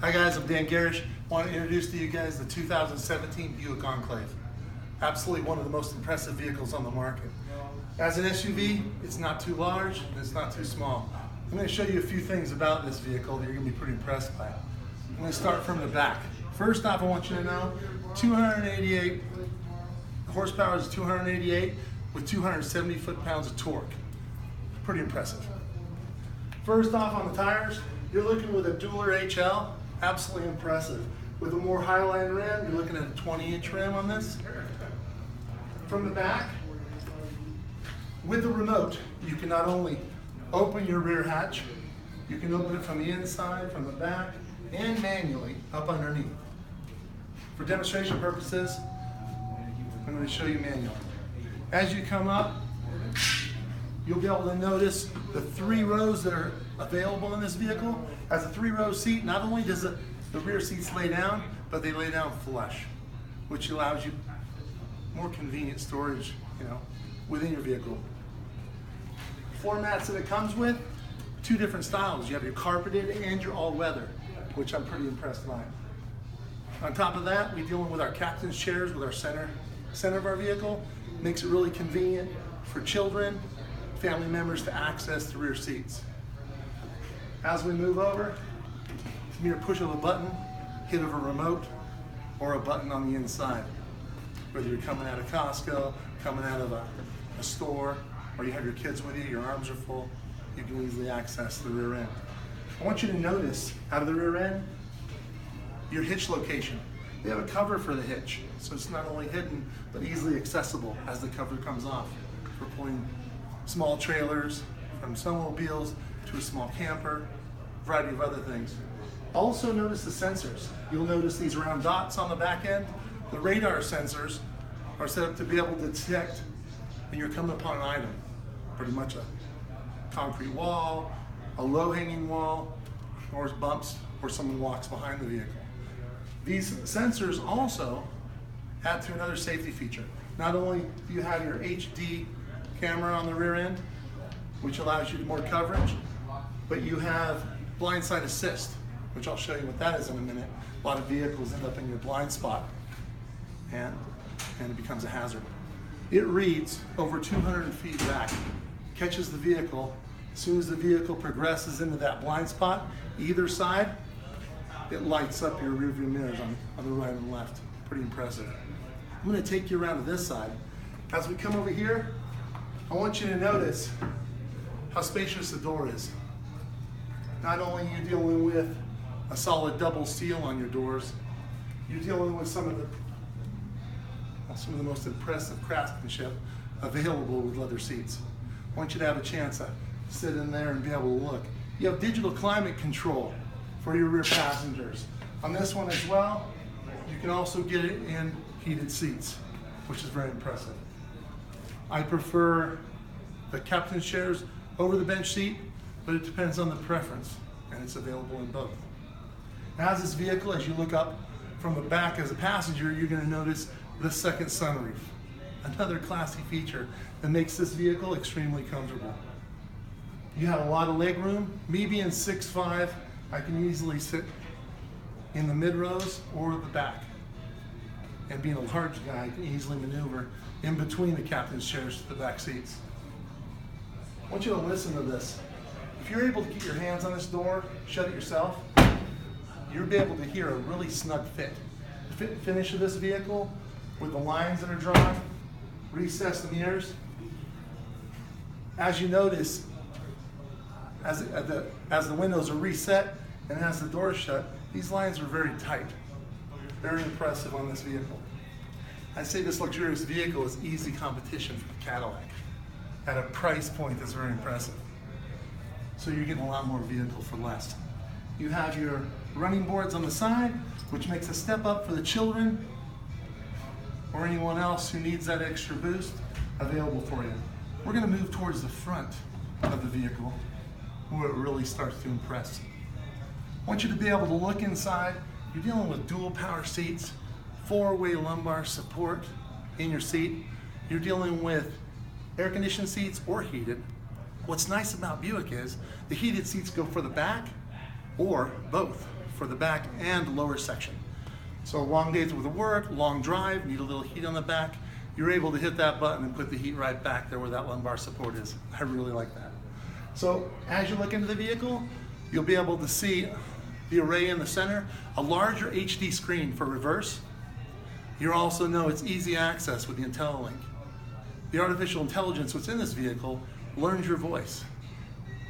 Hi guys, I'm Dan Garish. I want to introduce to you guys the 2017 Buick Enclave. Absolutely one of the most impressive vehicles on the market. As an SUV, it's not too large and it's not too small. I'm going to show you a few things about this vehicle that you're going to be pretty impressed by. I'm going to start from the back. First off, I want you to know 288 horsepower is 288 with 270 foot-pounds of torque. Pretty impressive. First off, on the tires, you're looking with a dueler HL. Absolutely impressive. With a more highline rim, you're looking at a 20-inch rim on this. From the back, with the remote, you can not only open your rear hatch, you can open it from the inside, from the back, and manually up underneath. For demonstration purposes, I'm going to show you manually. As you come up, you'll be able to notice the 3 rows that are available in this vehicle. As a 3-row seat, not only does the rear seats lay down, but they lay down flush, which allows you more convenient storage, within your vehicle. Floor mats that it comes with, 2 different styles. You have your carpeted and your all-weather, which I'm pretty impressed by. On top of that, we're dealing with our captain's chairs with our center of our vehicle. Makes it really convenient for children, family members to access the rear seats. As we move over, it's mere push of a button, hit of a remote, or a button on the inside. Whether you're coming out of Costco, coming out of a store, or you have your kids with you, your arms are full, you can easily access the rear end. I want you to notice, out of the rear end, your hitch location. They have a cover for the hitch, so it's not only hidden, but easily accessible as the cover comes off for pulling small trailers, from snowmobiles to a small camper, a variety of other things. Also notice the sensors. You'll notice these round dots on the back end. The radar sensors are set up to be able to detect when you're coming upon an item, pretty much a concrete wall, a low-hanging wall, or bumps where someone walks behind the vehicle. These sensors also add to another safety feature. Not only do you have your HD camera on the rear end, which allows you more coverage, but you have blindside assist, which I'll show you what that is in a minute. A lot of vehicles end up in your blind spot, and it becomes a hazard. It reads over 200 feet back, catches the vehicle. As soon as the vehicle progresses into that blind spot, either side, it lights up your rearview mirrors on the right and left. Pretty impressive. I'm going to take you around to this side. As we come over here, I want you to notice how spacious the door is. Not only are you dealing with a solid double seal on your doors, you're dealing with some of the most impressive craftsmanship available with leather seats. I want you to have a chance to sit in there and be able to look. You have digital climate control for your rear passengers. On this one as well, you can also get it in heated seats, which is very impressive. I prefer the captain's chairs over the bench seat, but it depends on the preference, and it's available in both. As this vehicle, as you look up from the back as a passenger, you're going to notice the second sunroof, another classy feature that makes this vehicle extremely comfortable. You have a lot of leg room. Me being 6'5", I can easily sit in the mid rows or the back. And being a large guy, I can easily maneuver in between the captain's chairs to the back seats. I want you to listen to this. If you're able to get your hands on this door, shut it yourself, you'll be able to hear a really snug fit. The fit and finish of this vehicle, with the lines that are drawn, recessed mirrors. As you notice, as the windows are reset and as the door is shut, these lines are very tight. Very impressive on this vehicle. I say this luxurious vehicle is easy competition for the Cadillac at a price point that's very impressive. So you're getting a lot more vehicle for less. You have your running boards on the side, which makes a step up for the children or anyone else who needs that extra boost, available for you. We're going to move towards the front of the vehicle where it really starts to impress. I want you to be able to look inside. You're dealing with dual power seats, 4-way lumbar support in your seat. You're dealing with air conditioned seats or heated. What's nice about Buick is the heated seats go for the back or both, for the back and lower section. So long days with work, long drive, need a little heat on the back, you're able to hit that button and put the heat right back there where that lumbar support is. I really like that. So as you look into the vehicle, you'll be able to see the array in the center, a larger HD screen for reverse. You also know it's easy access with the IntelliLink. The artificial intelligence what's in this vehicle learns your voice,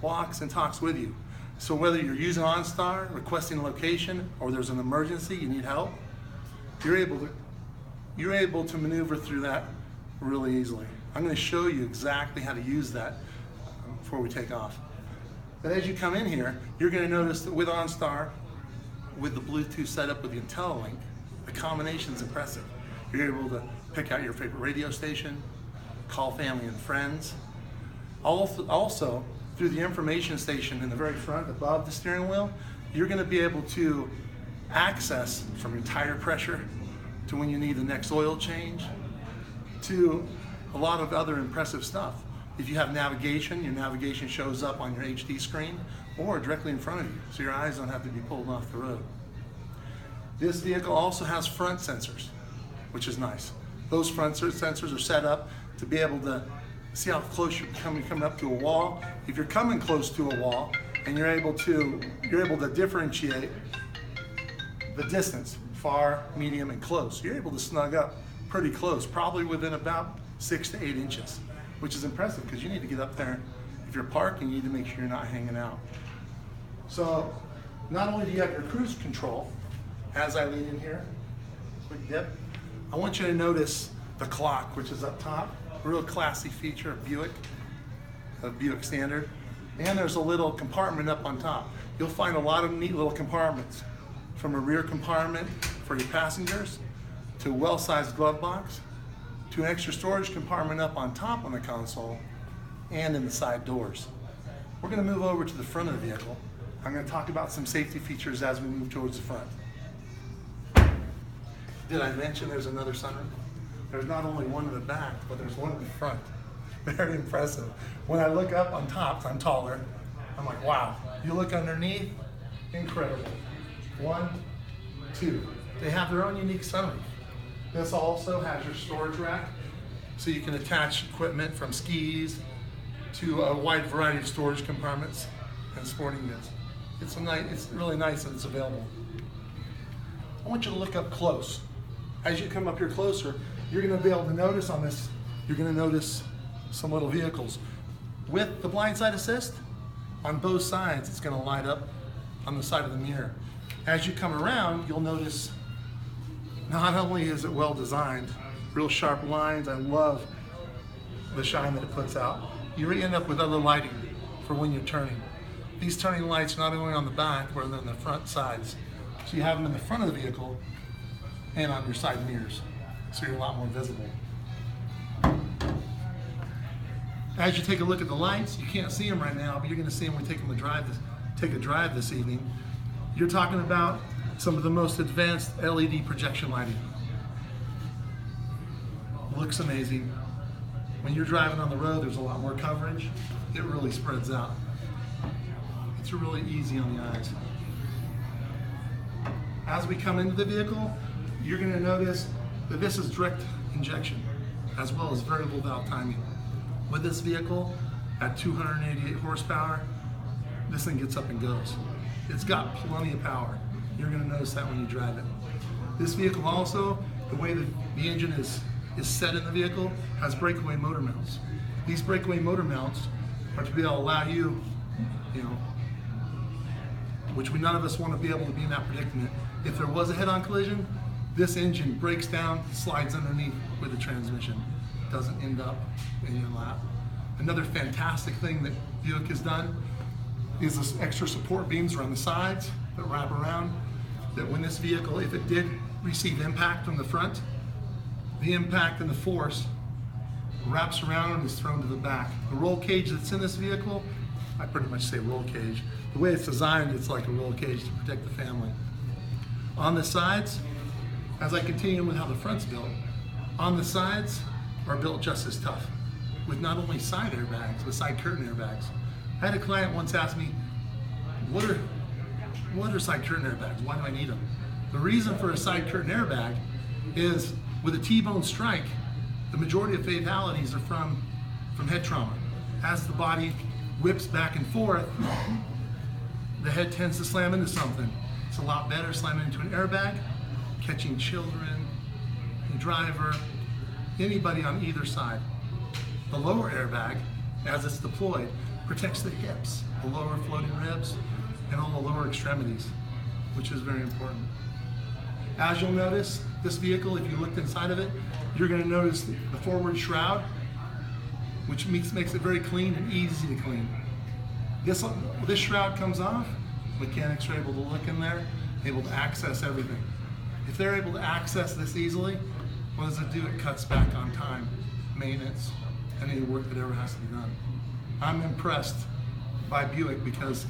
walks and talks with you. So whether you're using OnStar, requesting a location, or there's an emergency, you need help, you're able to maneuver through that really easily. I'm going to show you exactly how to use that before we take off. But as you come in here, you're going to notice that with OnStar, with the Bluetooth setup with the IntelliLink, the combination is impressive. You're able to pick out your favorite radio station, call family and friends. Also, through the information station in the very front above the steering wheel, you're going to be able to access from your tire pressure to when you need the next oil change to a lot of other impressive stuff. If you have navigation, your navigation shows up on your HD screen or directly in front of you, so your eyes don't have to be pulled off the road. This vehicle also has front sensors, which is nice. Those front sensors are set up to be able to see how close you're coming up to a wall. If you're coming close to a wall and you're able to differentiate the distance, far, medium, and close. You're able to snug up pretty close, probably within about 6 to 8 inches, which is impressive because you need to get up there. If you're parking, you need to make sure you're not hanging out. So not only do you have your cruise control, as I lean in here, quick dip, I want you to notice the clock, which is up top. A real classy feature of Buick Standard. And there's a little compartment up on top. You'll find a lot of neat little compartments, from a rear compartment for your passengers, to a well-sized glove box, to an extra storage compartment up on top on the console, and in the side doors. We're going to move over to the front of the vehicle. I'm going to talk about some safety features as we move towards the front. Did I mention there's another sunroof? There's not only one in the back, but there's one in the front. Very impressive. When I look up on top, I'm taller, I'm like, wow. You look underneath, incredible. 1, 2. They have their own unique sunroof. This also has your storage rack, so you can attach equipment from skis to a wide variety of storage compartments and sporting goods. It's really nice that it's available. I want you to look up close. As you come up here closer, you're going to be able to notice on this, you're going to notice some little vehicles. With the blindside assist, on both sides, it's going to light up on the side of the mirror. As you come around, you'll notice not only is it well designed, real sharp lines, I love the shine that it puts out. You end up with other lighting for when you're turning. These turning lights not only on the back, but on the front sides. So you have them in the front of the vehicle and on your side mirrors, so you're a lot more visible. As you take a look at the lights, you can't see them right now, but you're going to see them when we take a drive this evening. You're talking about some of the most advanced LED projection lighting. Looks amazing. When you're driving on the road, there's a lot more coverage. It really spreads out. It's really easy on the eyes. As we come into the vehicle, you're going to notice that this is direct injection, as well as variable valve timing. With this vehicle, at 288 horsepower, this thing gets up and goes. It's got plenty of power. You're going to notice that when you drive it. This vehicle also, the way that the engine is set in the vehicle, has breakaway motor mounts. These breakaway motor mounts are to be able to allow you, which none of us want to be able to be in that predicament. If there was a head-on collision, this engine breaks down, slides underneath with the transmission. Doesn't end up in your lap. Another fantastic thing that Buick has done is this extra support beams around the sides that wrap around, that when this vehicle, if it did receive impact from the front, the impact and the force wraps around and is thrown to the back. The roll cage that's in this vehicle, I pretty much say roll cage. The way it's designed, it's like a roll cage to protect the family. On the sides, as I continue with how the front's built, on the sides are built just as tough, with not only side airbags, but side curtain airbags. I had a client once ask me, what what are side curtain airbags? Why do I need them? The reason for a side curtain airbag is with a T-bone strike, the majority of fatalities are from head trauma. As the body whips back and forth, the head tends to slam into something. It's a lot better slamming into an airbag, catching children, the driver, anybody on either side. The lower airbag, as it's deployed, protects the hips, the lower floating ribs, and all the lower extremities, which is very important. As you'll notice, this vehicle, if you looked inside of it, you're going to notice the forward shroud, which makes it very clean and easy to clean. This shroud comes off, mechanics are able to look in there, able to access everything. If they're able to access this easily, what does it do? It cuts back on time, maintenance, and any work that ever has to be done. I'm impressed by Buick because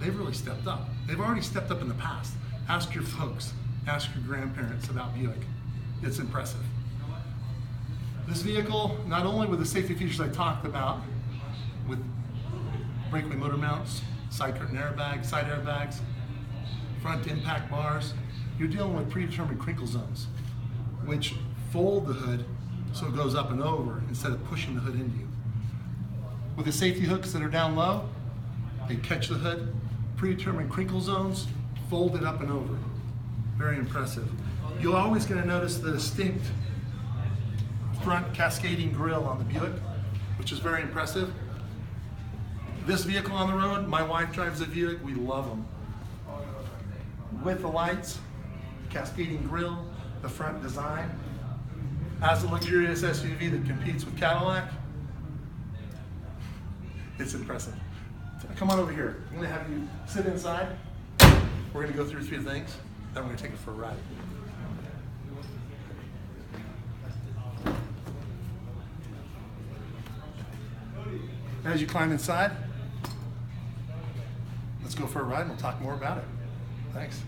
they've really stepped up. They've already stepped up in the past. Ask your folks, ask your grandparents about Buick. It's impressive. This vehicle, not only with the safety features I talked about, with breakaway motor mounts, side curtain airbags, side airbags, front impact bars, you're dealing with predetermined crinkle zones, which fold the hood so it goes up and over instead of pushing the hood into you. With the safety hooks that are down low, they catch the hood. Predetermined crinkle zones, fold it up and over. Very impressive. You're always going to notice the distinct front cascading grille on the Buick, which is very impressive. This vehicle on the road, my wife drives a Buick, we love them. With the lights, cascading grille, the front design. As a luxurious SUV that competes with Cadillac, it's impressive. Come on over here. I'm going to have you sit inside. We're going to go through a few things, then we're going to take it for a ride. As you climb inside, let's go for a ride and we'll talk more about it. Thanks.